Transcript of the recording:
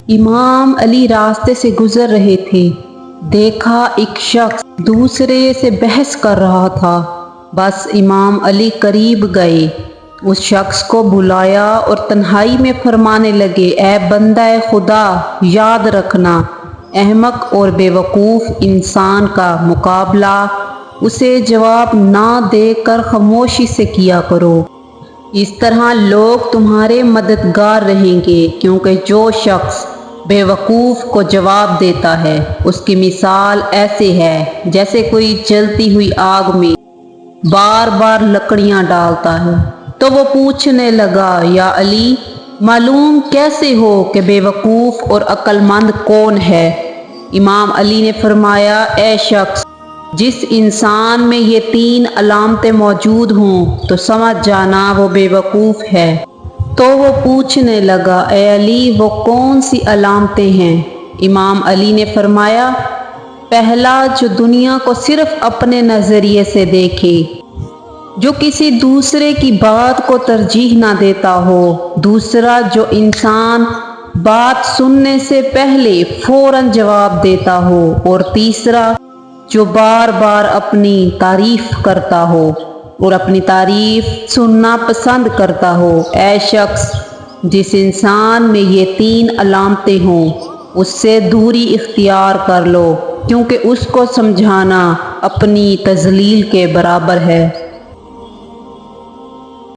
امام علی راستے سے گزر رہے تھے، دیکھا ایک شخص دوسرے سے بحث کر رہا تھا۔ بس امام علی قریب گئے، اس شخص کو بلایا اور تنہائی میں فرمانے لگے، اے بندہ خدا، یاد رکھنا، احمق اور بے وقوف انسان کا مقابلہ اسے جواب نہ دے کر خاموشی سے کیا کرو۔ اس طرح لوگ تمہارے مددگار رہیں گے، کیونکہ جو شخص بے وقوف کو جواب دیتا ہے اس کی مثال ایسے ہے جیسے کوئی جلتی ہوئی آگ میں بار بار لکڑیاں ڈالتا ہے۔ تو وہ پوچھنے لگا، یا علی، معلوم کیسے ہو کہ بے وقوف اور عقل مند کون ہے؟ امام علی نے فرمایا، اے شخص، جس انسان میں یہ 3 علامتیں موجود ہوں تو سمجھ جانا وہ بے وقوف ہے۔ تو وہ پوچھنے لگا، اے علی، وہ کون سی علامتیں ہیں؟ امام علی نے فرمایا، پہلا، جو دنیا کو صرف اپنے نظریے سے دیکھے، جو کسی دوسرے کی بات کو ترجیح نہ دیتا ہو۔ دوسرا، جو انسان بات سننے سے پہلے فوراً جواب دیتا ہو۔ اور تیسرا، جو بار بار اپنی تعریف کرتا ہو اور اپنی تعریف سننا پسند کرتا ہو۔ اے شخص، جس انسان میں یہ 3 علامتیں ہوں اس سے دوری اختیار کر لو، کیونکہ اس کو سمجھانا اپنی تذلیل کے برابر ہے۔